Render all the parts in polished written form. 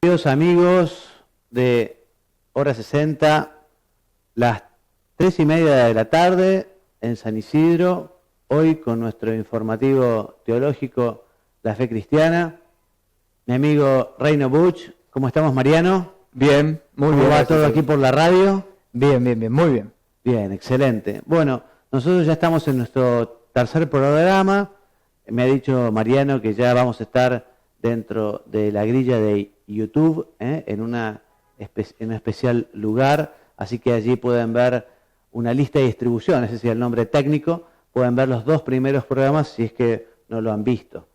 Queridos amigos de Hora 60, las 3:30 de la tarde en San Isidro, hoy con nuestro informativo teológico La Fe Cristiana. Mi amigo Reino Buch, ¿cómo estamos, Mariano? Bien, muy bien. ¿Cómo va todo aquí por la radio? Bien, muy bien. Bien, excelente. Bueno, nosotros ya estamos en nuestro tercer programa. Me ha dicho Mariano que ya vamos a estar dentro de la grilla de YouTube, en un especial lugar, así que allí pueden ver una lista de distribución, ese es el nombre técnico, pueden ver los dos primeros programas si es que no lo han visto.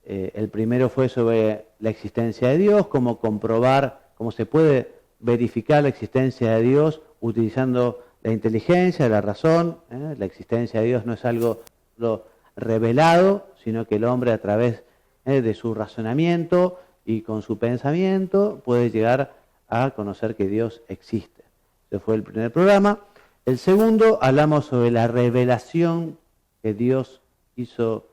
El primero fue sobre la existencia de Dios, cómo comprobar, cómo se puede verificar la existencia de Dios utilizando la inteligencia, la razón. La existencia de Dios no es algo revelado, sino que el hombre a través de su razonamiento y con su pensamiento puede llegar a conocer que Dios existe. Ese fue el primer programa. El segundo, hablamos sobre la revelación que Dios hizo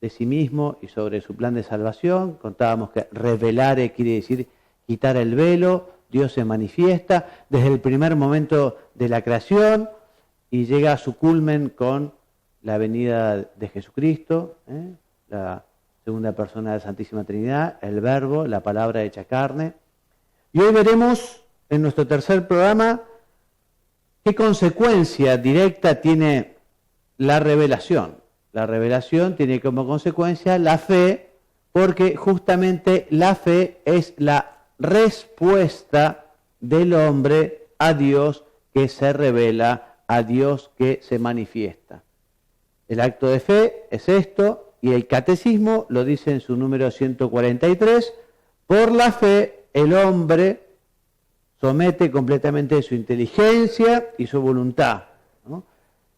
de sí mismo y sobre su plan de salvación. Contábamos que revelar quiere decir quitar el velo. Dios se manifiesta desde el primer momento de la creación y llega a su culmen con la venida de Jesucristo, la segunda persona de la Santísima Trinidad, el Verbo, la palabra hecha carne. Y hoy veremos en nuestro tercer programa qué consecuencia directa tiene la revelación. La revelación tiene como consecuencia la fe, porque justamente la fe es la respuesta del hombre a Dios que se revela, a Dios que se manifiesta. El acto de fe es esto, y el catecismo lo dice en su número 143, por la fe el hombre somete completamente su inteligencia y su voluntad, ¿no?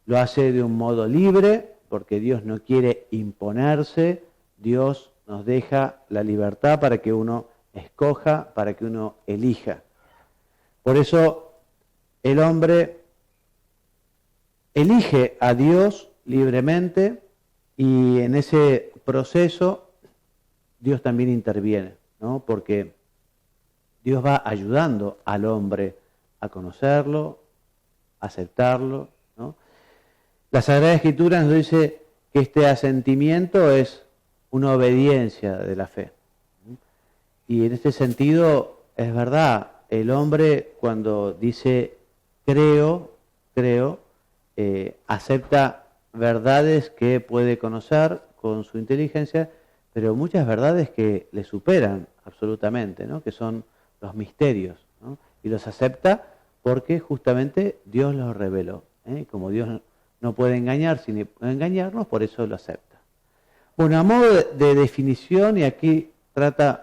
Lo hace de un modo libre, porque Dios no quiere imponerse, Dios nos deja la libertad para que uno escoja, para que uno elija. Por eso el hombre elige a Dios libremente y en ese proceso Dios también interviene, ¿no? Porque Dios va ayudando al hombre a conocerlo, a aceptarlo, ¿no? La Sagrada Escritura nos dice que este asentimiento es una obediencia de la fe. Y en este sentido es verdad, el hombre cuando dice creo, acepta verdades que puede conocer con su inteligencia, pero muchas verdades que le superan absolutamente, ¿no? Que son los misterios, ¿no? Y los acepta porque justamente Dios los reveló, Como Dios no puede engañarse ni puede engañarnos, por eso lo acepta. Bueno, a modo de definición, y aquí trata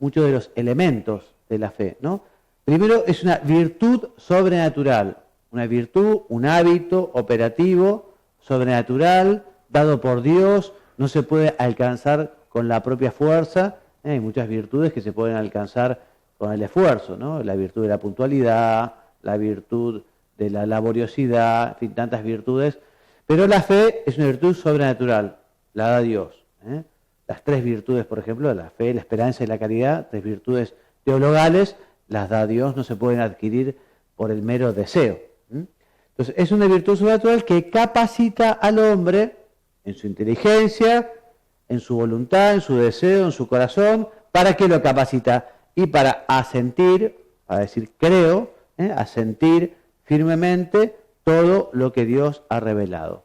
muchos de los elementos de la fe, ¿no? Primero, es una virtud sobrenatural, una virtud, un hábito operativo sobrenatural, dado por Dios, no se puede alcanzar con la propia fuerza. Hay muchas virtudes que se pueden alcanzar con el esfuerzo, ¿no? La virtud de la puntualidad, la virtud de la laboriosidad, en fin, tantas virtudes. Pero la fe es una virtud sobrenatural, la da Dios. Las tres virtudes, por ejemplo, la fe, la esperanza y la caridad, tres virtudes teologales, las da Dios, no se pueden adquirir por el mero deseo. Entonces, es una virtud sobrenatural que capacita al hombre en su inteligencia, en su voluntad, en su deseo, en su corazón. ¿Para qué lo capacita? Y para asentir, para decir creo, asentir firmemente todo lo que Dios ha revelado.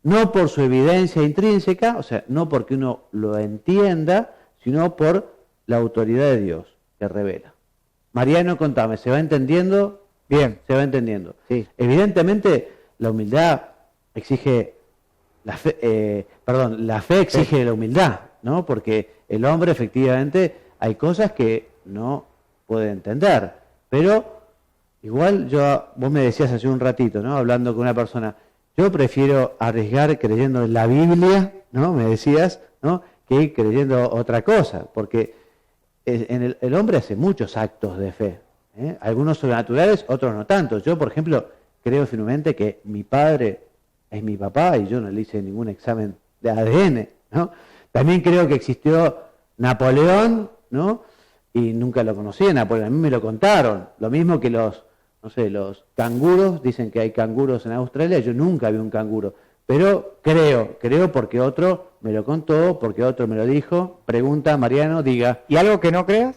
No por su evidencia intrínseca, o sea, no porque uno lo entienda, sino por la autoridad de Dios que revela. Mariano, contame, ¿se va entendiendo? Bien, se va entendiendo. Sí. Evidentemente, la humildad exige, la fe exige la humildad, ¿no? Porque el hombre, efectivamente, hay cosas que no puede entender. Pero, igual, vos me decías hace un ratito, ¿no? Hablando con una persona, yo prefiero arriesgar creyendo en la Biblia, ¿no? Me decías, ¿no? Que creyendo otra cosa, porque el hombre hace muchos actos de fe. Algunos sobrenaturales, otros no tanto. Yo, por ejemplo, creo firmemente que mi padre es mi papá y yo no le hice ningún examen de ADN, ¿no? También creo que existió Napoleón, ¿no? y nunca lo conocí en Napoleón, a mí me lo contaron. Lo mismo que los canguros, dicen que hay canguros en Australia, yo nunca vi un canguro. Pero creo porque otro me lo contó, porque otro me lo dijo. Pregunta, Mariano, diga. ¿Y algo que no creas?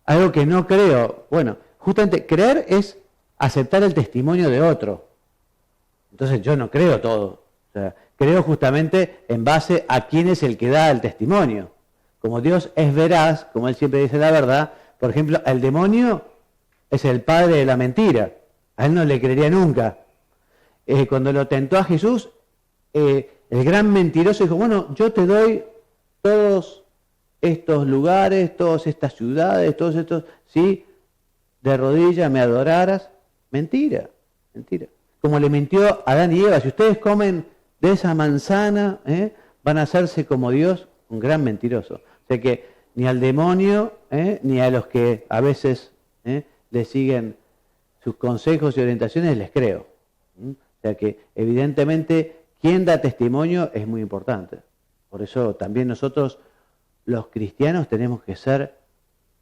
Algo que no creo. Bueno, justamente creer es aceptar el testimonio de otro. Entonces yo no creo todo. O sea, creo justamente en base a quién es el que da el testimonio. Como Dios es veraz, como Él siempre dice la verdad, por ejemplo, el demonio es el padre de la mentira. A él no le creería nunca. Cuando lo tentó a Jesús, el gran mentiroso dijo, bueno, yo te doy todos estos lugares, todas estas ciudades, todos estos, si de rodillas me adoraras. Mentira, mentira. Como le mintió a Adán y Eva, si ustedes comen de esa manzana, van a hacerse como Dios, un gran mentiroso. O sea que ni al demonio, ni a los que a veces le siguen sus consejos y orientaciones les creo. O sea que evidentemente quien da testimonio es muy importante. Por eso también nosotros los cristianos tenemos que ser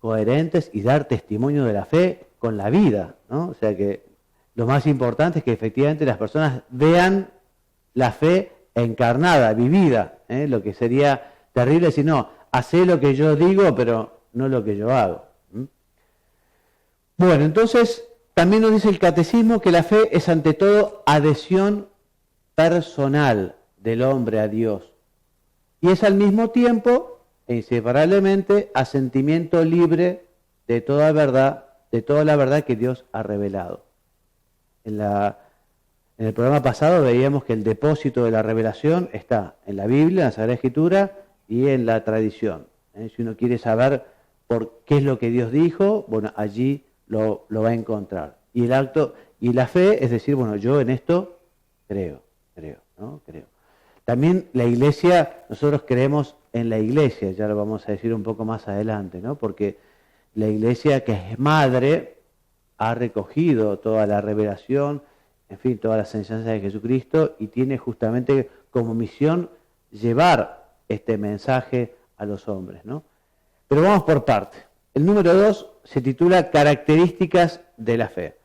coherentes y dar testimonio de la fe con la vida, ¿no? O sea que lo más importante es que efectivamente las personas vean la fe encarnada, vivida, lo que sería terrible si no, hacé lo que yo digo, pero no lo que yo hago. Bueno, entonces también nos dice el catecismo que la fe es ante todo adhesión personal del hombre a Dios y es al mismo tiempo e inseparablemente asentimiento libre de toda la verdad que Dios ha revelado. En el programa pasado veíamos que el depósito de la revelación está en la Biblia, en la Sagrada Escritura y en la tradición. Si uno quiere saber por qué es lo que Dios dijo, bueno, allí lo va a encontrar. Y el acto y la fe es decir, bueno, yo en esto creo, ¿no? Creo. También la Iglesia, nosotros creemos en la Iglesia, ya lo vamos a decir un poco más adelante, ¿no? Porque la Iglesia, que es madre, ha recogido toda la revelación, en fin, todas las enseñanzas de Jesucristo y tiene justamente como misión llevar este mensaje a los hombres, ¿no? Pero vamos por parte. El número 2 se titula Características de la fe.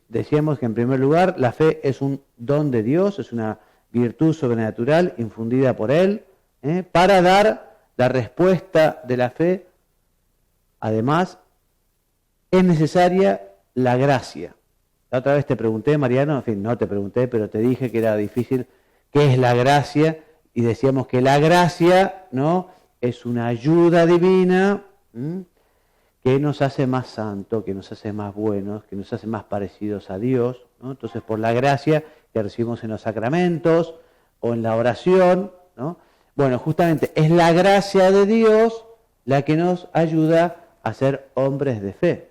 Decíamos que en primer lugar la fe es un don de Dios, es una virtud sobrenatural infundida por Él, para dar la respuesta de la fe. Además, es necesaria la gracia. La otra vez te pregunté, Mariano, en fin, no te pregunté, pero te dije que era difícil, ¿qué es la gracia? Y decíamos que la gracia, ¿no?, es una ayuda divina que nos hace más santos, que nos hace más buenos, que nos hace más parecidos a Dios, ¿no? Entonces, por la gracia que recibimos en los sacramentos o en la oración, ¿no? Bueno, justamente es la gracia de Dios la que nos ayuda a ser hombres de fe.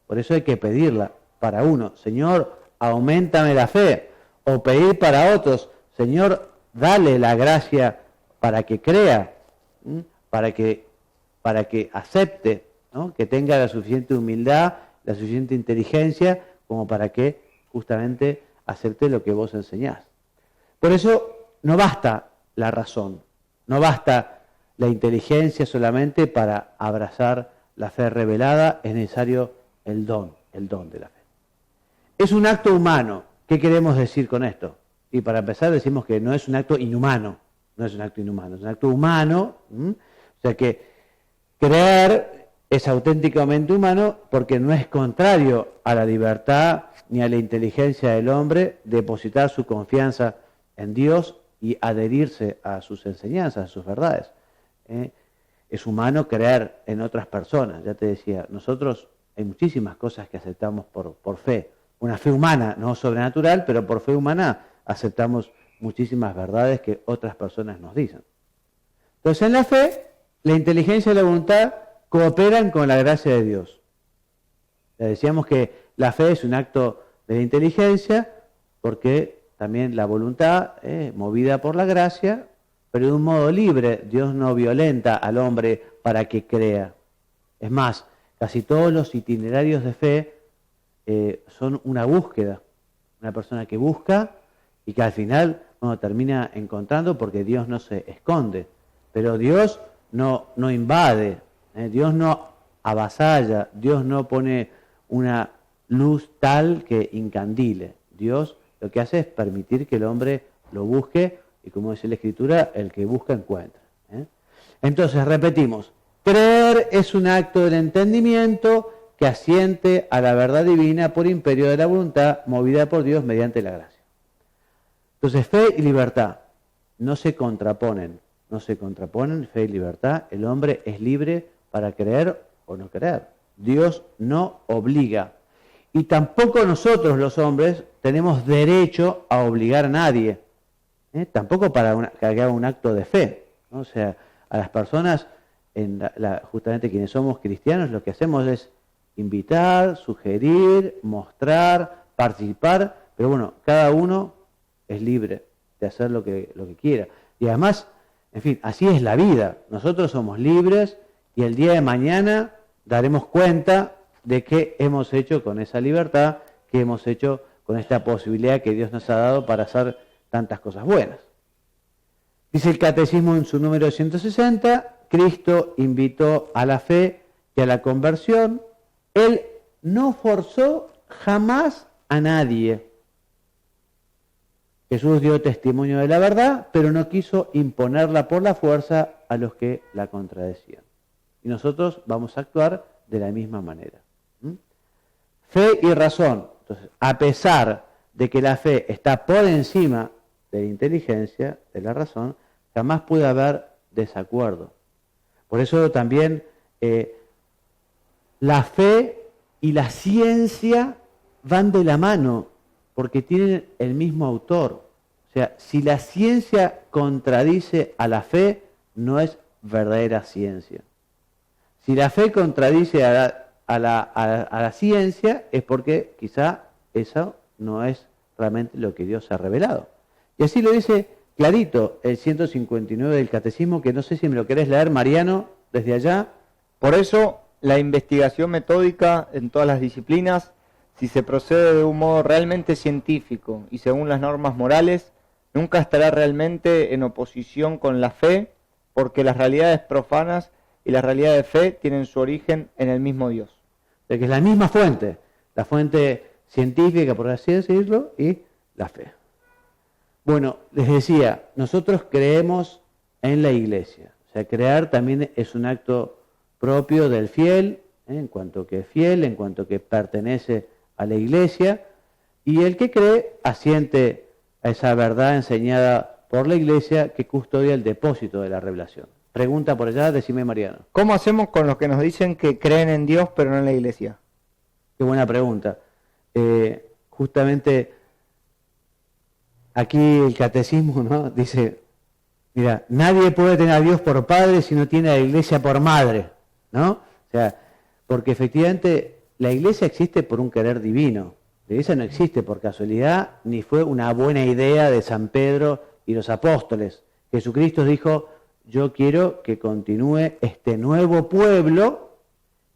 Por eso hay que pedirla para uno, Señor, auméntame la fe, o pedir para otros, Señor, dale la gracia para que crea, para que acepte, ¿no?, que tenga la suficiente humildad, la suficiente inteligencia, como para que justamente acepte lo que vos enseñás. Por eso no basta la razón, no basta la inteligencia solamente para abrazar la fe revelada, es necesario el don de la fe. Es un acto humano. ¿Qué queremos decir con esto? Y para empezar decimos que no es un acto inhumano, no es un acto inhumano, es un acto humano. O sea que creer es auténticamente humano porque no es contrario a la libertad ni a la inteligencia del hombre depositar su confianza en Dios y adherirse a sus enseñanzas, a sus verdades. Es humano creer en otras personas. Ya te decía, nosotros hay muchísimas cosas que aceptamos por fe. Una fe humana, no sobrenatural, pero por fe humana aceptamos muchísimas verdades que otras personas nos dicen. Entonces, en la fe, la inteligencia y la voluntad cooperan con la gracia de Dios. Ya decíamos que la fe es un acto de la inteligencia, porque también la voluntad es movida por la gracia, pero de un modo libre. Dios no violenta al hombre para que crea. Es más, casi todos los itinerarios de fe son una búsqueda. Una persona que busca y que al final termina encontrando, porque Dios no se esconde. Pero Dios no invade. Dios no avasalla, Dios no pone una luz tal que incandile. Dios lo que hace es permitir que el hombre lo busque, y como dice la Escritura, el que busca encuentra. Entonces, repetimos, creer es un acto del entendimiento que asiente a la verdad divina por imperio de la voluntad movida por Dios mediante la gracia. Entonces, fe y libertad no se contraponen, fe y libertad. El hombre es libre para creer o no creer. Dios no obliga. Y tampoco nosotros los hombres tenemos derecho a obligar a nadie. Tampoco para que haga un acto de fe, ¿no? O sea, a las personas, justamente quienes somos cristianos, lo que hacemos es invitar, sugerir, mostrar, participar, pero bueno, cada uno es libre de hacer lo que quiera. Y además, en fin, así es la vida. Nosotros somos libres y el día de mañana daremos cuenta de qué hemos hecho con esa libertad, qué hemos hecho con esta posibilidad que Dios nos ha dado para hacer tantas cosas buenas. Dice el Catecismo en su número 160, Cristo invitó a la fe y a la conversión. Él no forzó jamás a nadie. Jesús dio testimonio de la verdad, pero no quiso imponerla por la fuerza a los que la contradecían. Y nosotros vamos a actuar de la misma manera. Fe y razón. Entonces, a pesar de que la fe está por encima de la inteligencia, de la razón, jamás puede haber desacuerdo. Por eso también la fe y la ciencia van de la mano, porque tienen el mismo autor. O sea, si la ciencia contradice a la fe, no es verdadera ciencia. Si la fe contradice a la ciencia, es porque quizá eso no es realmente lo que Dios ha revelado. Y así lo dice clarito el 159 del Catecismo, que no sé si me lo querés leer, Mariano, desde allá. Por eso, la investigación metódica en todas las disciplinas, si se procede de un modo realmente científico y según las normas morales, nunca estará realmente en oposición con la fe, porque las realidades profanas y las realidades de fe tienen su origen en el mismo Dios. De que es la misma fuente, la fuente científica, por así decirlo, y la fe. Bueno, les decía, nosotros creemos en la Iglesia. O sea, creer también es un acto propio del fiel, en cuanto que es fiel, en cuanto que pertenece a la Iglesia, y el que cree asiente a esa verdad enseñada por la Iglesia que custodia el depósito de la revelación. Pregunta por allá, decime, Mariano. ¿Cómo hacemos con los que nos dicen que creen en Dios pero no en la Iglesia? Qué buena pregunta. Justamente aquí el Catecismo, ¿no?, dice, mira, nadie puede tener a Dios por padre si no tiene a la Iglesia por madre, ¿no? O sea, porque efectivamente la Iglesia existe por un querer divino. La Iglesia no existe por casualidad, ni fue una buena idea de San Pedro y los apóstoles. Jesucristo dijo, yo quiero que continúe este nuevo pueblo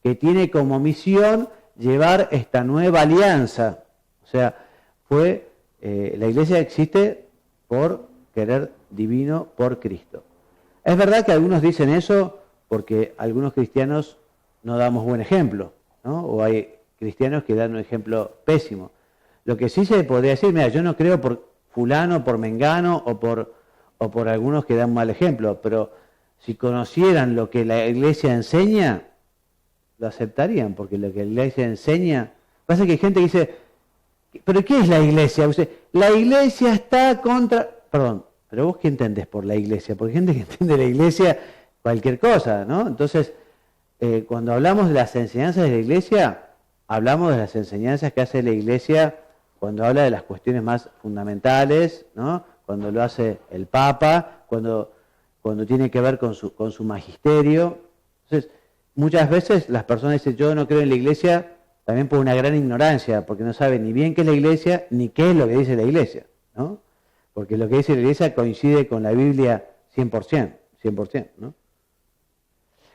que tiene como misión llevar esta nueva alianza. O sea, la Iglesia existe por querer divino por Cristo. Es verdad que algunos dicen eso porque algunos cristianos no damos buen ejemplo, ¿no? O hay cristianos que dan un ejemplo pésimo. Lo que sí se podría decir, mira, yo no creo por fulano, por mengano o por algunos que dan mal ejemplo, pero si conocieran lo que la Iglesia enseña, lo aceptarían, porque lo que la Iglesia enseña... Pasa que hay gente que dice, ¿pero qué es la Iglesia? Dice, la Iglesia está contra... Perdón, pero vos ¿qué entendés por la Iglesia? Porque hay gente que entiende la Iglesia cualquier cosa, ¿no? Entonces, cuando hablamos de las enseñanzas de la Iglesia, hablamos de las enseñanzas que hace la Iglesia cuando habla de las cuestiones más fundamentales, ¿no? Cuando lo hace el Papa, cuando tiene que ver con su magisterio. Entonces, muchas veces las personas dicen, yo no creo en la Iglesia, también por una gran ignorancia, porque no saben ni bien qué es la Iglesia, ni qué es lo que dice la Iglesia, ¿no? Porque lo que dice la Iglesia coincide con la Biblia 100%, ¿no?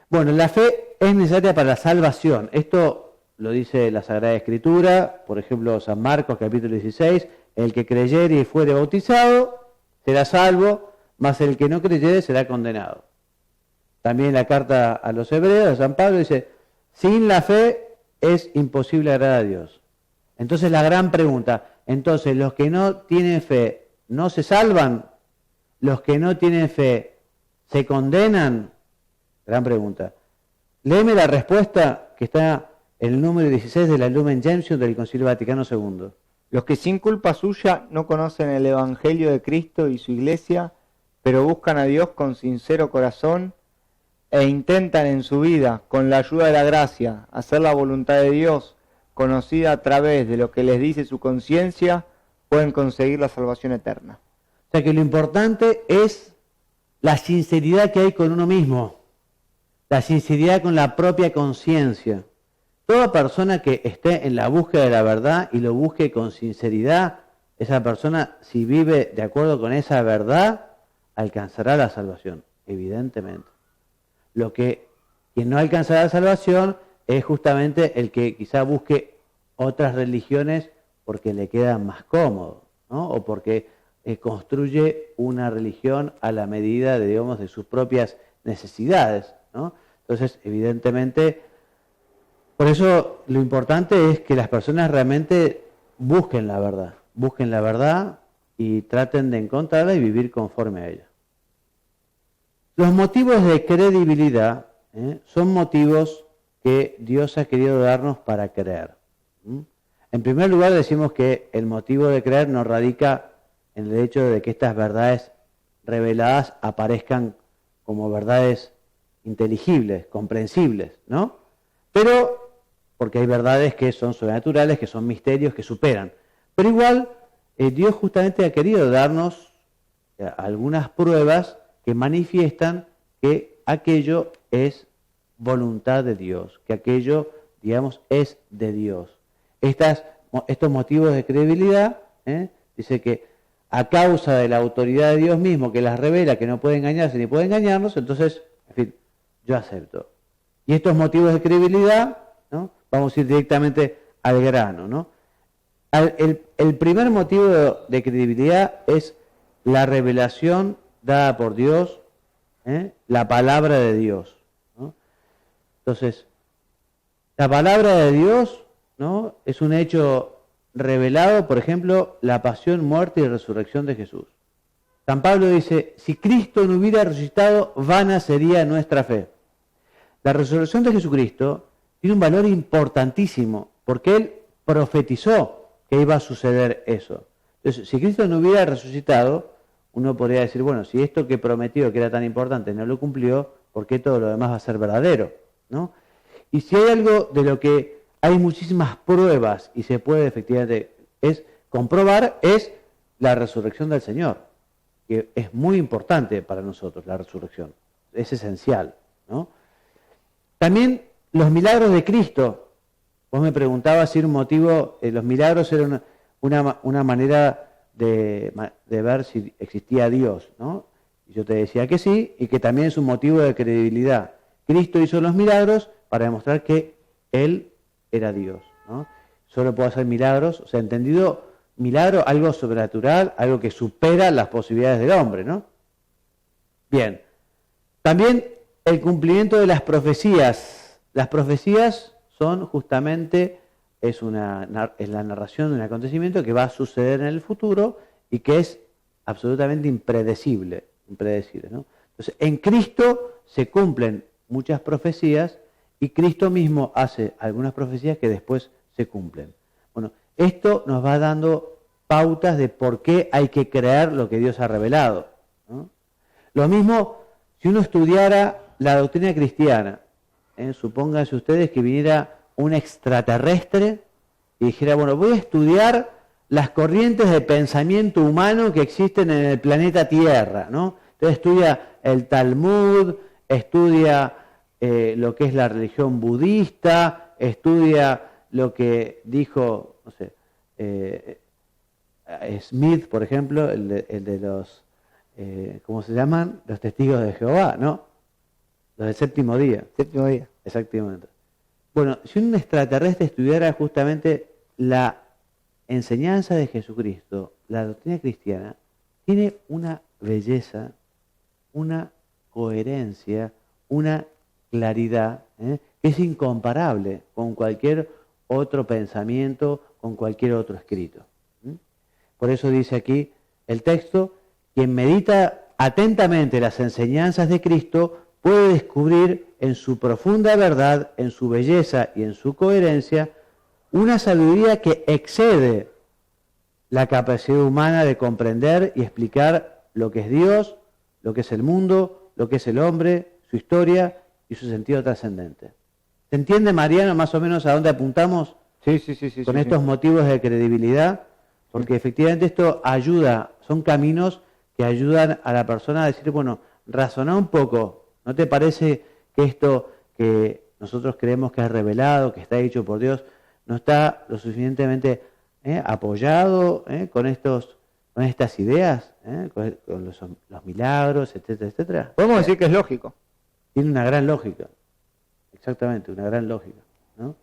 Bueno, la fe es necesaria para la salvación. Esto lo dice la Sagrada Escritura, por ejemplo, San Marcos, capítulo 16, el que creyere y fuere bautizado será salvo, mas el que no creyere será condenado. También la carta a los Hebreos, San Pablo dice, Sin la fe es imposible agradar a Dios. Entonces la gran pregunta, entonces los que no tienen fe no se salvan, los que no tienen fe se condenan. Gran pregunta. Léeme la respuesta que está en el número 16 de la Lumen Gentium del Concilio Vaticano II. Los que sin culpa suya no conocen el Evangelio de Cristo y su Iglesia, pero buscan a Dios con sincero corazón e intentan en su vida, con la ayuda de la gracia, hacer la voluntad de Dios, conocida a través de lo que les dice su conciencia, pueden conseguir la salvación eterna. O sea que lo importante es la sinceridad que hay con uno mismo, la sinceridad con la propia conciencia. Toda persona que esté en la búsqueda de la verdad y lo busque con sinceridad, esa persona, si vive de acuerdo con esa verdad, alcanzará la salvación, evidentemente. Quien no alcanzará la salvación es justamente el que quizá busque otras religiones porque le queda más cómodo, ¿no? O porque construye una religión a la medida de, digamos, de sus propias necesidades, ¿no? Entonces, evidentemente, por eso lo importante es que las personas realmente busquen la verdad y traten de encontrarla y vivir conforme a ella. Los motivos de credibilidad son motivos que Dios ha querido darnos para creer. En primer lugar, decimos que el motivo de creer no radica en el hecho de que estas verdades reveladas aparezcan como verdades inteligibles, comprensibles, ¿no? Pero, porque hay verdades que son sobrenaturales, que son misterios, que superan. Pero igual, Dios justamente ha querido darnos algunas pruebas que manifiestan que aquello es voluntad de Dios, que aquello, digamos, es de Dios. Estos motivos de credibilidad, dice que a causa de la autoridad de Dios mismo que las revela, que no puede engañarse ni puede engañarnos, entonces, en fin, yo acepto. Y estos motivos de credibilidad, ¿no? Vamos a ir directamente al grano, ¿no? El primer motivo de credibilidad es la revelación dada por Dios, la palabra de Dios, ¿no? Entonces, la palabra de Dios, ¿no? Es un hecho revelado, por ejemplo, la pasión, muerte y resurrección de Jesús. San Pablo dice, si Cristo no hubiera resucitado, vana sería nuestra fe. La resurrección de Jesucristo tiene un valor importantísimo, porque Él profetizó que iba a suceder eso. Entonces, si Cristo no hubiera resucitado, uno podría decir, bueno, si esto que prometió, que era tan importante, no lo cumplió, ¿por qué todo lo demás va a ser verdadero? ¿No? Y si hay algo de lo que hay muchísimas pruebas y se puede efectivamente comprobar, es la resurrección del Señor, que es muy importante para nosotros, la resurrección, es esencial, ¿no? También los milagros de Cristo. Vos me preguntabas si un motivo, los milagros eran una manera de ver si existía Dios, ¿no? Y yo te decía que sí, y que también es un motivo de credibilidad. Cristo hizo los milagros para demostrar que Él era Dios, ¿no? Solo puede hacer milagros, o sea, entendido milagro, algo sobrenatural, algo que supera las posibilidades del hombre, ¿no? Bien. También el cumplimiento de las profecías. Las profecías son justamente, es la narración de un acontecimiento que va a suceder en el futuro y que es absolutamente impredecible, ¿no? Entonces, en Cristo se cumplen muchas profecías y Cristo mismo hace algunas profecías que después se cumplen. Bueno, esto nos va dando pautas de por qué hay que creer lo que Dios ha revelado, ¿no? Lo mismo, si uno estudiara la doctrina cristiana, supónganse ustedes que viniera un extraterrestre y dijera, bueno, voy a estudiar las corrientes de pensamiento humano que existen en el planeta Tierra, ¿no? Entonces estudia el Talmud, estudia lo que es la religión budista, estudia lo que dijo, no sé, Smith, por ejemplo, el de los, ¿cómo se llaman? Los testigos de Jehová, ¿no? Los del séptimo día. Séptimo día. Exactamente. Bueno, si un extraterrestre estudiara justamente la enseñanza de Jesucristo, la doctrina cristiana, tiene una belleza, una coherencia, una claridad, que es incomparable con cualquier otro pensamiento, con cualquier otro escrito. Por eso dice aquí el texto, quien medita atentamente las enseñanzas de Cristo puede descubrir en su profunda verdad, en su belleza y en su coherencia, una sabiduría que excede la capacidad humana de comprender y explicar lo que es Dios, lo que es el mundo, lo que es el hombre, su historia y su sentido trascendente. ¿Se entiende, Mariano, más o menos a dónde apuntamos? Sí. Con estos motivos de credibilidad, porque efectivamente esto ayuda, son caminos que ayudan a la persona a decir, bueno, razoná un poco, ¿no te parece que esto que nosotros creemos que es revelado, que está hecho por Dios, no está lo suficientemente apoyado con estas ideas, con los milagros, etcétera, etcétera? Podemos decir que es lógico. Tiene una gran lógica, exactamente, una gran lógica, ¿no?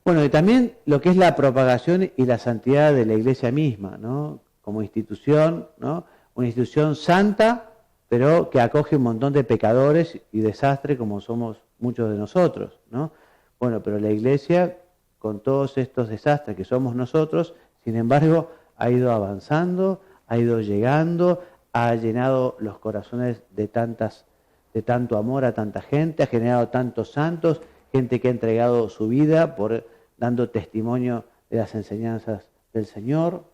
Bueno, y también lo que es la propagación y la santidad de la Iglesia misma, ¿no? Como institución, ¿no? Una institución santa, pero que acoge un montón de pecadores y desastres como somos muchos de nosotros, ¿no? Bueno, pero la Iglesia, con todos estos desastres que somos nosotros, sin embargo, ha ido avanzando, ha ido llegando, ha llenado los corazones de tanto amor a tanta gente, ha generado tantos santos, gente que ha entregado su vida dando testimonio de las enseñanzas del Señor,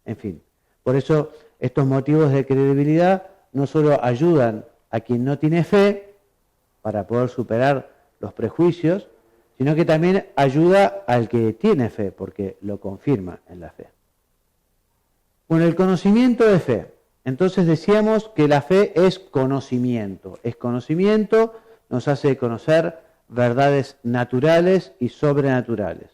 en fin. Por eso estos motivos de credibilidad no solo ayudan a quien no tiene fe para poder superar los prejuicios, sino que también ayuda al que tiene fe, porque lo confirma en la fe. Bueno, el conocimiento de fe. Entonces decíamos que la fe es conocimiento. Es conocimiento, nos hace conocer verdades naturales y sobrenaturales.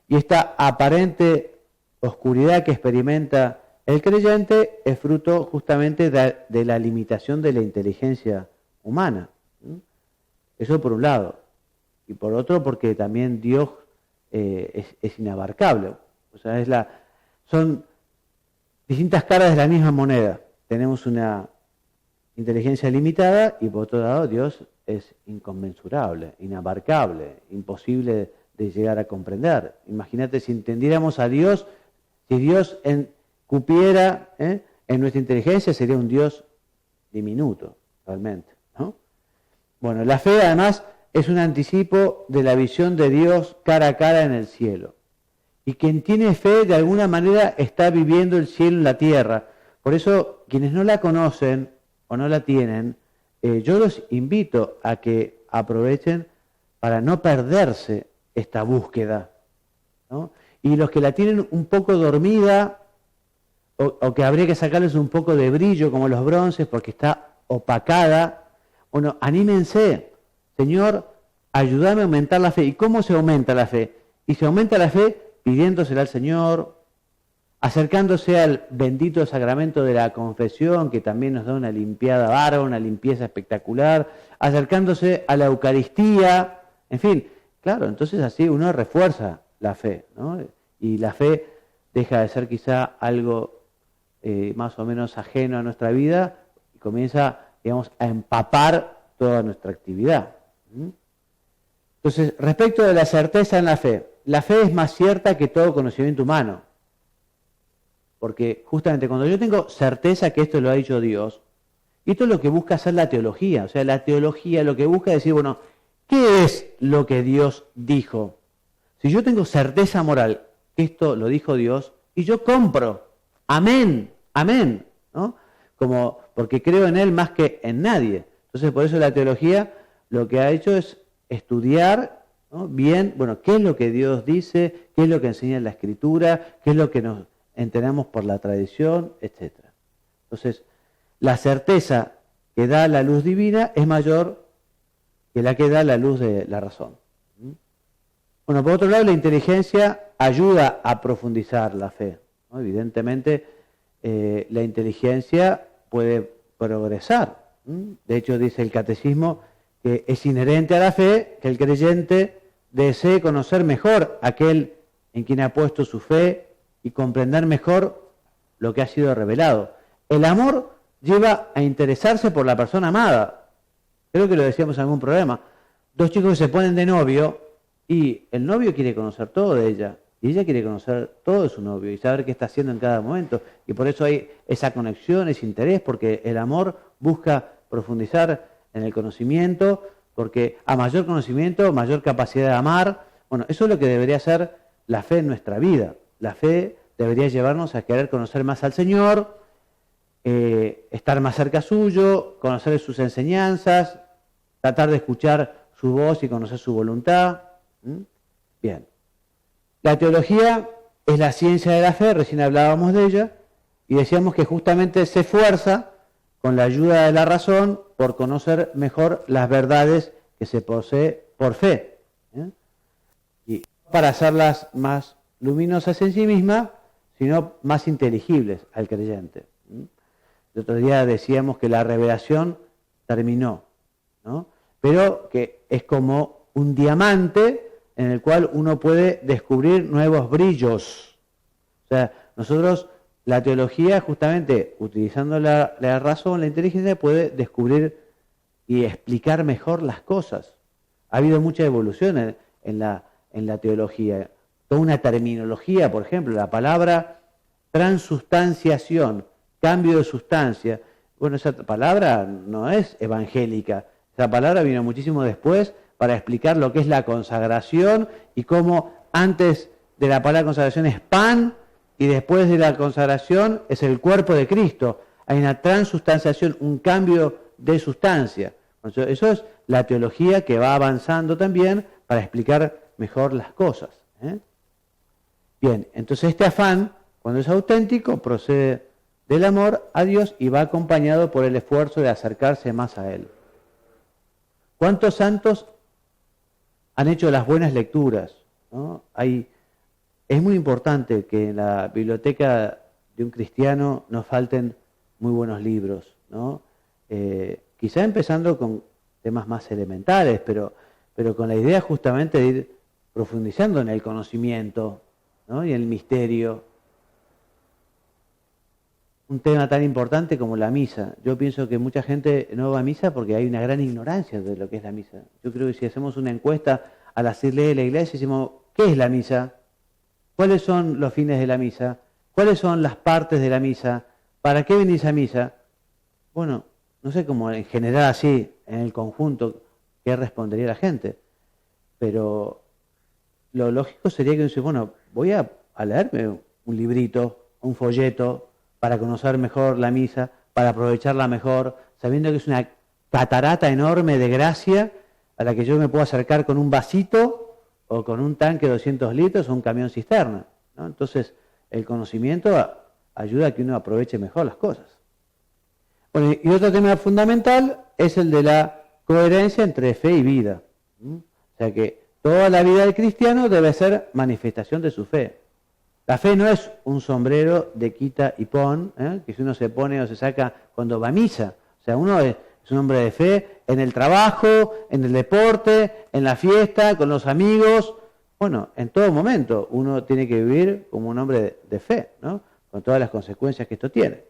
Y esta aparente oscuridad que experimenta el creyente es fruto justamente de la limitación de la inteligencia humana. Eso por un lado. Y por otro porque también Dios es inabarcable. O sea, son distintas caras de la misma moneda. Tenemos una inteligencia limitada y por otro lado Dios es inconmensurable, inabarcable, imposible de llegar a comprender. Imagínate si entendiéramos a Dios, si Dios cupiera en nuestra inteligencia, sería un Dios diminuto, realmente, ¿no? Bueno, la fe además es un anticipo de la visión de Dios cara a cara en el cielo. Y quien tiene fe, de alguna manera, está viviendo el cielo en la tierra. Por eso, quienes no la conocen o no la tienen, yo los invito a que aprovechen para no perderse esta búsqueda, ¿no? Y los que la tienen un poco dormida, o que habría que sacarles un poco de brillo, como los bronces, porque está opacada, bueno, anímense. Señor, ayúdame a aumentar la fe. ¿Y cómo se aumenta la fe? Y se aumenta la fe pidiéndosela al Señor, acercándose al bendito sacramento de la confesión, que también nos da una limpiada bárbara, una limpieza espectacular, acercándose a la Eucaristía, en fin, claro, entonces así uno refuerza la fe, ¿no? Y la fe deja de ser quizá algo más o menos ajeno a nuestra vida y comienza, digamos, a empapar toda nuestra actividad. Entonces, respecto de la certeza en la fe es más cierta que todo conocimiento humano. Porque justamente cuando yo tengo certeza que esto lo ha dicho Dios, y esto es lo que busca hacer la teología. O sea, la teología lo que busca es decir, bueno, ¿qué es lo que Dios dijo? Si yo tengo certeza moral que esto lo dijo Dios, y yo compro, amén, amén, ¿no? Porque creo en Él más que en nadie. Entonces, por eso la teología lo que ha hecho es estudiar, ¿no? Bien, bueno, qué es lo que Dios dice, qué es lo que enseña en la Escritura, qué es lo que nos enteramos por la tradición, etc. Entonces, la certeza que da la luz divina es mayor que la que da la luz de la razón. Bueno, por otro lado, la inteligencia ayuda a profundizar la fe, ¿no? Evidentemente, la inteligencia puede progresar. De hecho, dice el catecismo que es inherente a la fe que el creyente desee conocer mejor a aquel en quien ha puesto su fe y comprender mejor lo que ha sido revelado. El amor lleva a interesarse por la persona amada. Creo que lo decíamos en algún programa. dos chicos que se ponen de novio y el novio quiere conocer todo de ella y ella quiere conocer todo de su novio y saber qué está haciendo en cada momento. Y por eso hay esa conexión, ese interés, porque el amor busca profundizar en el conocimiento, porque a mayor conocimiento, mayor capacidad de amar. Bueno, eso es lo que debería ser la fe en nuestra vida. La fe debería llevarnos a querer conocer más al Señor, estar más cerca suyo, conocer sus enseñanzas, tratar de escuchar su voz y conocer su voluntad. Bien. La teología es la ciencia de la fe, recién hablábamos de ella, y decíamos que justamente se esfuerza con la ayuda de la razón por conocer mejor las verdades que se posee por fe. Y para hacerlas más luminosas en sí mismas, sino más inteligibles al creyente. El otro día decíamos que la revelación terminó, ¿no? Pero que es como un diamante en el cual uno puede descubrir nuevos brillos. O sea, nosotros, la teología, justamente utilizando la razón, la inteligencia, puede descubrir y explicar mejor las cosas. Ha habido mucha evolución en la teología. Toda una terminología, por ejemplo, la palabra transustanciación, cambio de sustancia. Bueno, esa palabra no es evangélica. Esa palabra vino muchísimo después para explicar lo que es la consagración y cómo antes de la palabra consagración es pan y después de la consagración es el cuerpo de Cristo. Hay una transustanciación, un cambio de sustancia. Eso es la teología que va avanzando también para explicar mejor las cosas. Bien, entonces este afán, cuando es auténtico, procede del amor a Dios y va acompañado por el esfuerzo de acercarse más a Él. ¿Cuántos santos han hecho las buenas lecturas? ¿No? Es muy importante que en la biblioteca de un cristiano no falten muy buenos libros, ¿no? Quizá empezando con temas más elementales, pero con la idea justamente de ir profundizando en el conocimiento, ¿no? Y en el misterio. Un tema tan importante como la misa. Yo pienso que mucha gente no va a misa porque hay una gran ignorancia de lo que es la misa. Yo creo que si hacemos una encuesta a las iglesias de la iglesia, decimos, ¿qué es la misa? ¿Cuáles son los fines de la misa? ¿Cuáles son las partes de la misa? ¿Para qué venís a misa? Bueno, no sé cómo en general así, en el conjunto, qué respondería la gente. Pero lo lógico sería que uno dice, bueno, voy a leerme un librito, un folleto, para conocer mejor la misa, para aprovecharla mejor, sabiendo que es una catarata enorme de gracia a la que yo me puedo acercar con un vasito o con un tanque de 200 litros o un camión cisterna, ¿no? Entonces, el conocimiento ayuda a que uno aproveche mejor las cosas. Bueno, y otro tema fundamental es el de la coherencia entre fe y vida. O sea que toda la vida del cristiano debe ser manifestación de su fe. La fe no es un sombrero de quita y pon, que si uno se pone o se saca cuando va a misa. O sea, uno es un hombre de fe en el trabajo, en el deporte, en la fiesta, con los amigos. Bueno, en todo momento uno tiene que vivir como un hombre de fe, ¿no? Con todas las consecuencias que esto tiene.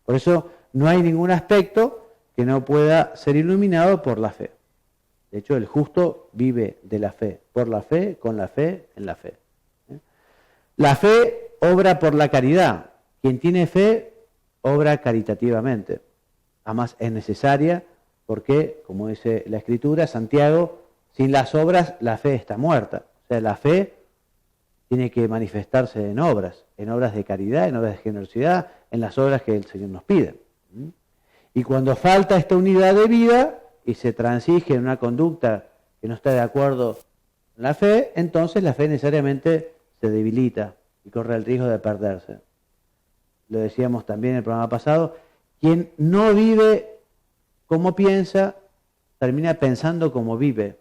Por eso no hay ningún aspecto que no pueda ser iluminado por la fe. De hecho, el justo vive de la fe, por la fe, con la fe, en la fe. La fe obra por la caridad. Quien tiene fe obra caritativamente. Además es necesaria porque, como dice la Escritura, Santiago, sin las obras la fe está muerta. O sea, la fe tiene que manifestarse en obras de caridad, en obras de generosidad, en las obras que el Señor nos pide. Y cuando falta esta unidad de vida y se transige en una conducta que no está de acuerdo con la fe, entonces la fe necesariamente se debilita y corre el riesgo de perderse. Lo decíamos también en el programa pasado, quien no vive como piensa, termina pensando como vive.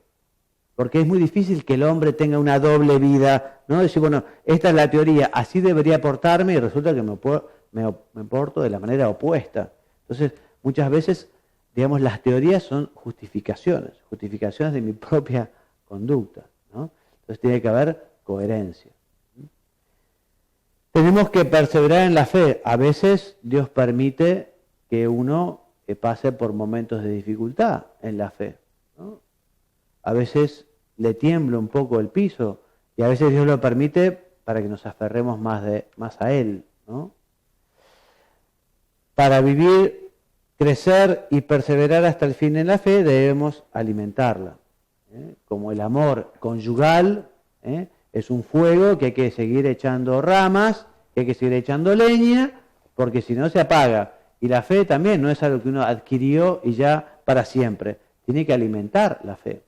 Porque es muy difícil que el hombre tenga una doble vida, ¿no? Decir, bueno, esta es la teoría, así debería portarme y resulta que me porto de la manera opuesta. Entonces, muchas veces, digamos, las teorías son justificaciones de mi propia conducta, ¿no? Entonces tiene que haber coherencia. Tenemos que perseverar en la fe. A veces Dios permite que uno pase por momentos de dificultad en la fe, ¿no? a veces le tiembla un poco el piso y a veces Dios lo permite para que nos aferremos más a Él, ¿no? Para vivir, crecer y perseverar hasta el fin en la fe debemos alimentarla. Como el amor conyugal, es un fuego que hay que seguir echando ramas, que hay que seguir echando leña, porque si no se apaga. Y la fe también no es algo que uno adquirió y ya para siempre. Tiene que alimentar la fe.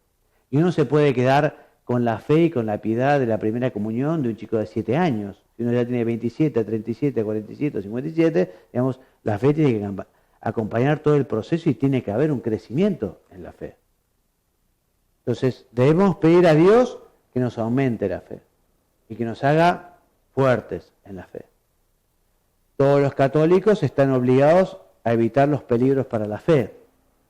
Y uno se puede quedar con la fe y con la piedad de la primera comunión de un chico de 7 años. Si uno ya tiene 27, 37, 47, 57, digamos, la fe tiene que acompañar todo el proceso y tiene que haber un crecimiento en la fe. Entonces, debemos pedir a Dios que nos aumente la fe y que nos haga fuertes en la fe. Todos los católicos están obligados a evitar los peligros para la fe.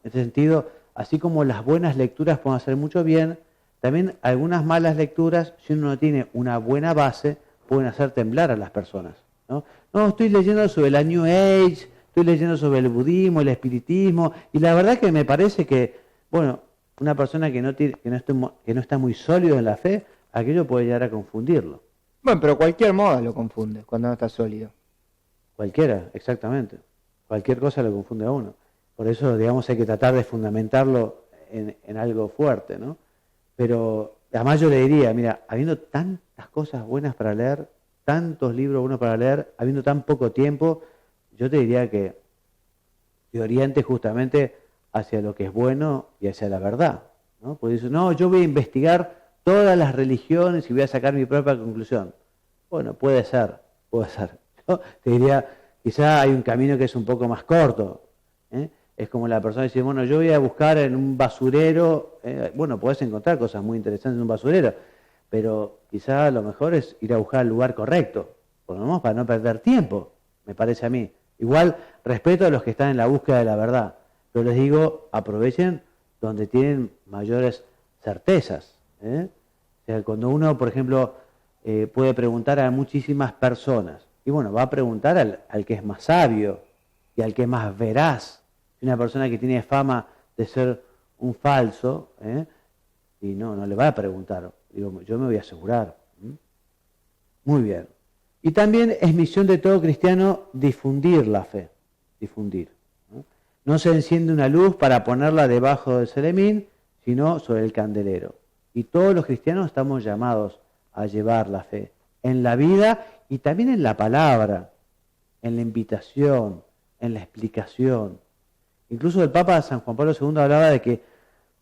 En este sentido, así como las buenas lecturas pueden hacer mucho bien, también algunas malas lecturas, si uno no tiene una buena base, pueden hacer temblar a las personas, ¿no? No, estoy leyendo sobre la New Age, estoy leyendo sobre el budismo, el espiritismo, y la verdad que me parece que, bueno, una persona que no está muy sólido en la fe, aquello puede llegar a confundirlo. Bueno, pero cualquier moda lo confunde cuando no está sólido. Cualquiera, exactamente. Cualquier cosa lo confunde a uno. Por eso, digamos, hay que tratar de fundamentarlo en algo fuerte, ¿no? Pero además yo le diría, mira, habiendo tantas cosas buenas para leer, tantos libros buenos para leer, habiendo tan poco tiempo, yo te diría que te orientes justamente hacia lo que es bueno y hacia la verdad, ¿no? Porque dices, no, yo voy a investigar todas las religiones y voy a sacar mi propia conclusión. Bueno, puede ser. Yo te diría, quizá hay un camino que es un poco más corto, ¿eh? Es como la persona que dice, bueno, yo voy a buscar en un basurero, bueno, podés encontrar cosas muy interesantes en un basurero, pero quizá lo mejor es ir a buscar el lugar correcto, por lo menos para no perder tiempo, me parece a mí. Igual respeto a los que están en la búsqueda de la verdad, pero les digo, aprovechen donde tienen mayores certezas, ¿eh? O sea, cuando uno, por ejemplo, puede preguntar a muchísimas personas, y bueno, va a preguntar al que es más sabio y al que es más veraz. Una persona que tiene fama de ser un falso, y no le va a preguntar, digo, yo me voy a asegurar. Muy bien. Y también es misión de todo cristiano difundir la fe, difundir. No se enciende una luz para ponerla debajo del celemín, sino sobre el candelero. Y todos los cristianos estamos llamados a llevar la fe en la vida y también en la palabra, en la invitación, en la explicación. Incluso el Papa San Juan Pablo II hablaba de que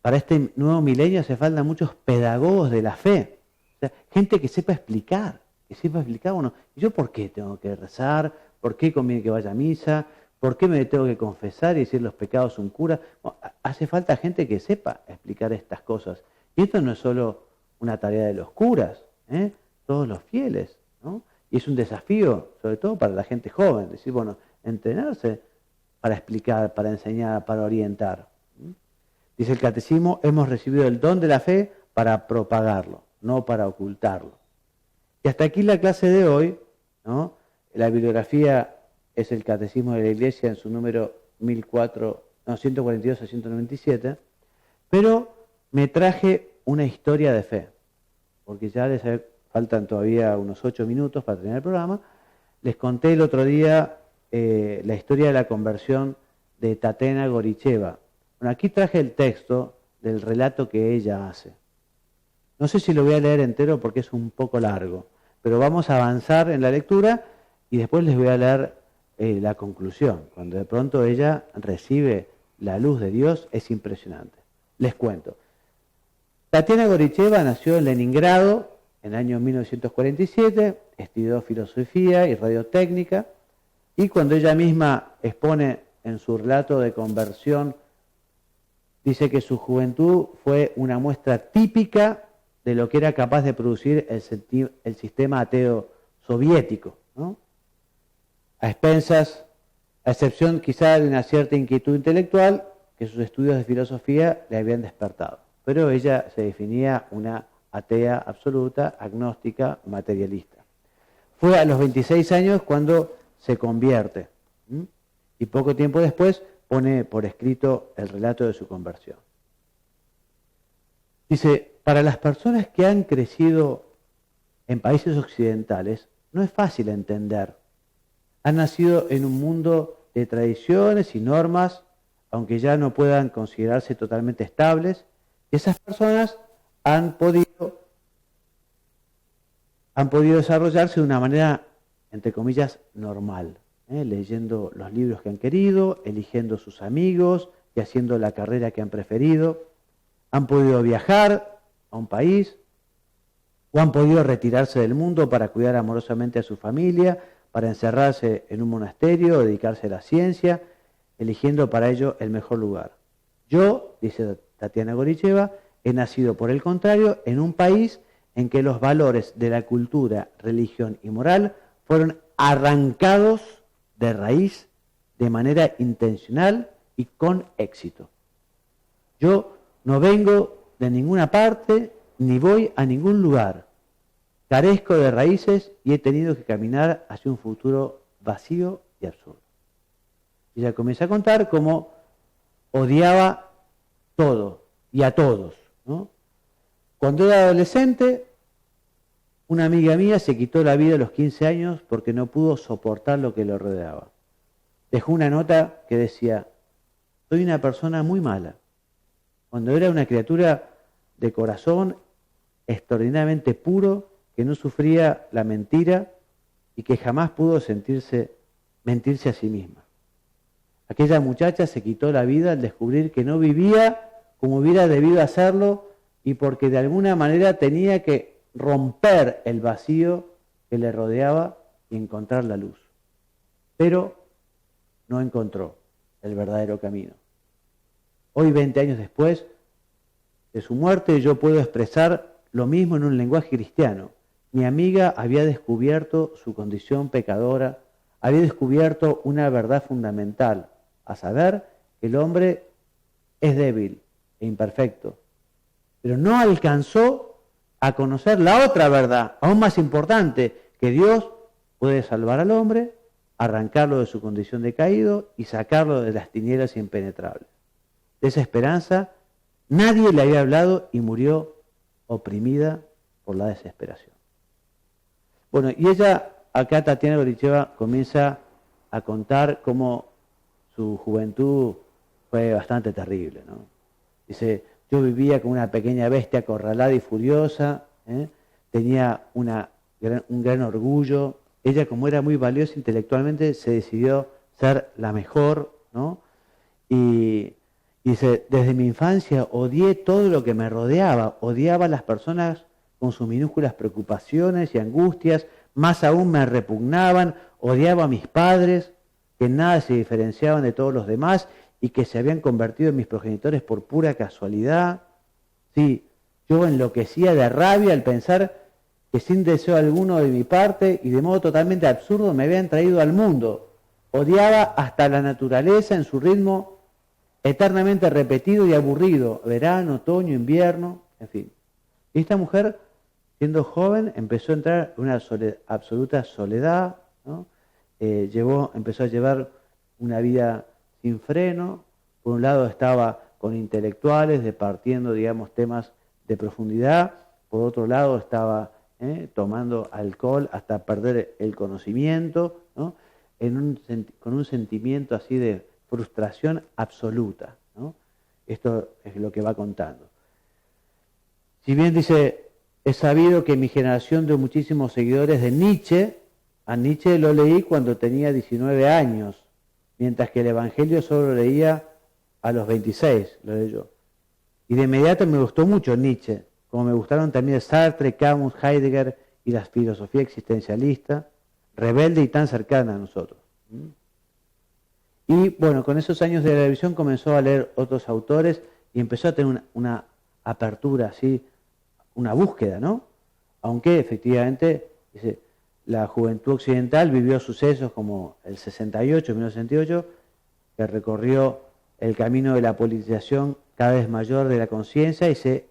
para este nuevo milenio hace falta muchos pedagogos de la fe. O sea, gente que sepa explicar, bueno, ¿y yo por qué tengo que rezar? ¿Por qué conviene que vaya a misa? ¿Por qué me tengo que confesar y decir los pecados un cura? Bueno, hace falta gente que sepa explicar estas cosas. Y esto no es solo una tarea de los curas, todos los fieles, ¿no? Y es un desafío, sobre todo para la gente joven, decir, bueno, entrenarse para explicar, para enseñar, para orientar. Dice el Catecismo, hemos recibido el don de la fe para propagarlo, no para ocultarlo. Y hasta aquí la clase de hoy, ¿no? La bibliografía es el Catecismo de la Iglesia en su número 142 a 197, pero me traje una historia de fe, porque ya faltan todavía unos 8 minutos para terminar el programa. Les conté el otro día la historia de la conversión de Tatiana Goricheva. Bueno, aquí traje el texto del relato que ella hace. No sé si lo voy a leer entero porque es un poco largo, pero vamos a avanzar en la lectura y después les voy a leer la conclusión. Cuando de pronto ella recibe la luz de Dios, es impresionante. Les cuento. Tatiana Goricheva nació en Leningrado en el año 1947, estudió filosofía y radiotécnica, y cuando ella misma expone en su relato de conversión, dice que su juventud fue una muestra típica de lo que era capaz de producir el sistema ateo soviético, ¿no? A expensas, a excepción quizá de una cierta inquietud intelectual que sus estudios de filosofía le habían despertado. Pero ella se definía una atea absoluta, agnóstica, materialista. Fue a los 26 años cuando se convierte, y poco tiempo después pone por escrito el relato de su conversión. Dice, para las personas que han crecido en países occidentales, no es fácil entender. Han nacido en un mundo de tradiciones y normas, aunque ya no puedan considerarse totalmente estables. Esas personas han podido desarrollarse de una manera, entre comillas, normal, leyendo los libros que han querido, eligiendo sus amigos y haciendo la carrera que han preferido. Han podido viajar a un país o han podido retirarse del mundo para cuidar amorosamente a su familia, para encerrarse en un monasterio o dedicarse a la ciencia, eligiendo para ello el mejor lugar. Yo, dice Tatiana Goricheva, he nacido, por el contrario, en un país en que los valores de la cultura, religión y moral fueron arrancados de raíz de manera intencional y con éxito. Yo no vengo de ninguna parte ni voy a ningún lugar. Carezco de raíces y he tenido que caminar hacia un futuro vacío y absurdo. Y ella comienza a contar cómo odiaba todo y a todos, ¿no? Cuando era adolescente, una amiga mía se quitó la vida a los 15 años porque no pudo soportar lo que lo rodeaba. Dejó una nota que decía, soy una persona muy mala. Cuando era una criatura de corazón extraordinariamente puro, que no sufría la mentira y que jamás pudo mentirse a sí misma. Aquella muchacha se quitó la vida al descubrir que no vivía como hubiera debido hacerlo y porque de alguna manera tenía que romper el vacío que le rodeaba y encontrar la luz. Pero no encontró el verdadero camino. Hoy, 20 años después de su muerte, yo puedo expresar lo mismo en un lenguaje cristiano. Mi amiga había descubierto su condición pecadora, había descubierto una verdad fundamental, a saber que el hombre es débil e imperfecto, pero no alcanzó a conocer la otra verdad, aún más importante, que Dios puede salvar al hombre, arrancarlo de su condición de caído y sacarlo de las tinieblas impenetrables. De esa esperanza nadie le había hablado y murió oprimida por la desesperación. Bueno, y ella, acá Tatiana Goricheva, comienza a contar cómo su juventud fue bastante terrible, ¿no? Dice, yo vivía como una pequeña bestia acorralada y furiosa, tenía un gran orgullo. Ella, como era muy valiosa intelectualmente, se decidió ser la mejor, ¿no? Y dice, desde mi infancia odié todo lo que me rodeaba, odiaba a las personas con sus minúsculas preocupaciones y angustias, más aún me repugnaban, odiaba a mis padres, que en nada se diferenciaban de todos los demás y que se habían convertido en mis progenitores por pura casualidad. Sí, yo enloquecía de rabia al pensar que sin deseo alguno de mi parte y de modo totalmente absurdo me habían traído al mundo. Odiaba hasta la naturaleza en su ritmo eternamente repetido y aburrido, verano, otoño, invierno, en fin. Y esta mujer, siendo joven, empezó a entrar en una absoluta soledad, ¿no? Empezó a llevar una vida sin freno. Por un lado estaba con intelectuales, departiendo, digamos, temas de profundidad. Por otro lado estaba tomando alcohol hasta perder el conocimiento, ¿no? Con un sentimiento así de frustración absoluta, ¿no? Esto es lo que va contando. Si bien dice, he sabido que mi generación de muchísimos seguidores de Nietzsche, a Nietzsche lo leí cuando tenía 19 años, mientras que el Evangelio solo lo leía a los 26, lo leí yo. Y de inmediato me gustó mucho Nietzsche, como me gustaron también Sartre, Camus, Heidegger y la filosofía existencialista, rebelde y tan cercana a nosotros. Y bueno, con esos años de la revisión comenzó a leer otros autores y empezó a tener una apertura, así, una búsqueda, ¿no? Aunque efectivamente, dice, la juventud occidental vivió sucesos como el 68, 1968, que recorrió el camino de la politización cada vez mayor de la conciencia y se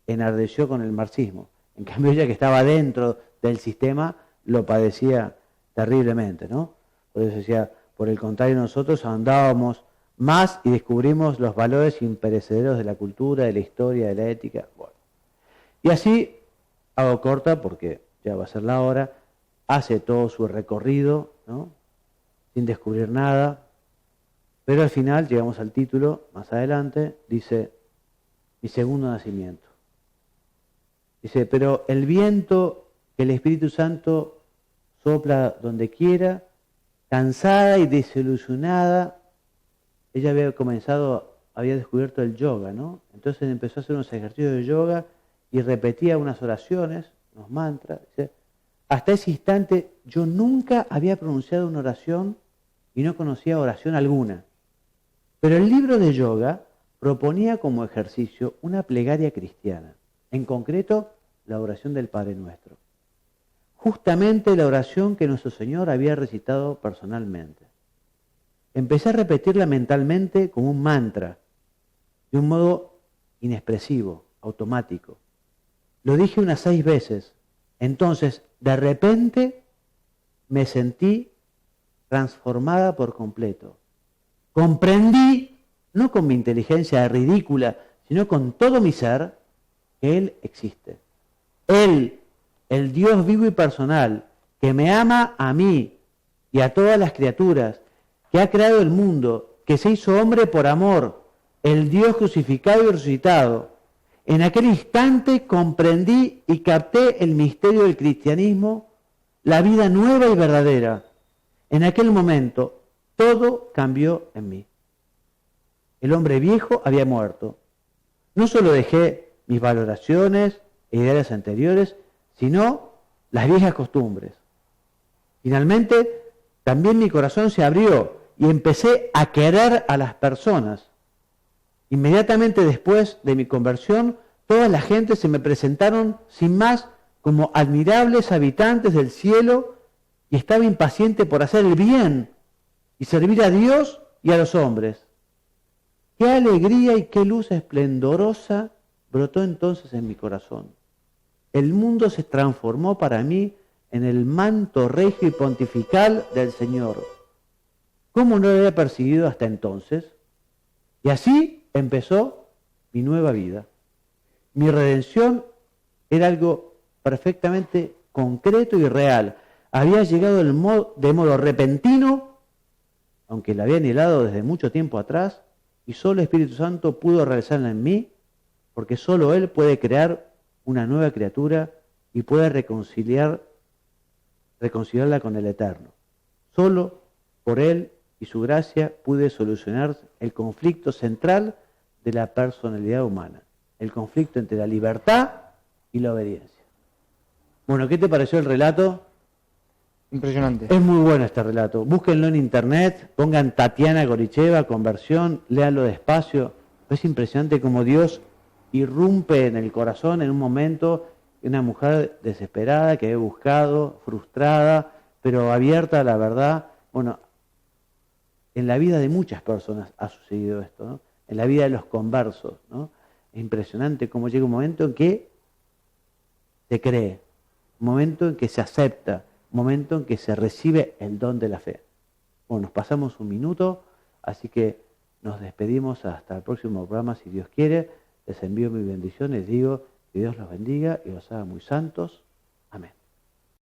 enardeció con el marxismo. En cambio, ella, que estaba dentro del sistema, lo padecía terriblemente, ¿no? Por eso decía, por el contrario, nosotros andábamos más y descubrimos los valores imperecederos de la cultura, de la historia, de la ética. Bueno. Y así, hago corta porque ya va a ser la hora, hace todo su recorrido, ¿no? Sin descubrir nada, pero al final llegamos al título, más adelante, dice, mi segundo nacimiento. Dice, pero el viento que el Espíritu Santo sopla donde quiera, cansada y desilusionada, ella había descubierto el yoga, ¿no? Entonces empezó a hacer unos ejercicios de yoga y repetía unas oraciones, unos mantras. Dice, hasta ese instante yo nunca había pronunciado una oración y no conocía oración alguna. Pero el libro de yoga proponía como ejercicio una plegaria cristiana, en concreto la oración del Padre Nuestro. Justamente la oración que nuestro Señor había recitado personalmente. Empecé a repetirla mentalmente como un mantra, de un modo inexpresivo, automático. Lo dije unas 6 veces. Entonces, de repente, me sentí transformada por completo. Comprendí, no con mi inteligencia ridícula, sino con todo mi ser, que Él existe. Él, el Dios vivo y personal, que me ama a mí y a todas las criaturas, que ha creado el mundo, que se hizo hombre por amor, el Dios crucificado y resucitado. En aquel instante comprendí y capté el misterio del cristianismo, la vida nueva y verdadera. En aquel momento todo cambió en mí. El hombre viejo había muerto. No solo dejé mis valoraciones e ideales anteriores, sino las viejas costumbres. Finalmente, también mi corazón se abrió y empecé a querer a las personas. Inmediatamente después de mi conversión, toda la gente se me presentaron sin más como admirables habitantes del cielo y estaba impaciente por hacer el bien y servir a Dios y a los hombres. Qué alegría y qué luz esplendorosa brotó entonces en mi corazón. El mundo se transformó para mí en el manto regio y pontifical del Señor. ¿Cómo no lo había percibido hasta entonces? Y así empezó mi nueva vida. Mi redención era algo perfectamente concreto y real. Había llegado de modo repentino, aunque la había anhelado desde mucho tiempo atrás, y solo el Espíritu Santo pudo realizarla en mí, porque solo Él puede crear una nueva criatura y puede reconciliarla con el Eterno. Solo por Él y su gracia pude solucionar el conflicto central de la personalidad humana, el conflicto entre la libertad y la obediencia. Bueno, ¿qué te pareció el relato? Impresionante. Es muy bueno este relato. Búsquenlo en internet, pongan Tatiana Goricheva, conversión, léanlo despacio. Es impresionante cómo Dios irrumpe en el corazón en un momento, una mujer desesperada que había buscado, frustrada, pero abierta a la verdad. Bueno, en la vida de muchas personas ha sucedido esto, ¿no? En la vida de los conversos, ¿no? Es impresionante cómo llega un momento en que se cree, un momento en que se acepta, un momento en que se recibe el don de la fe. Bueno, nos pasamos un minuto, así que nos despedimos hasta el próximo programa, si Dios quiere. Les envío mi bendición, les digo que Dios los bendiga y los haga muy santos.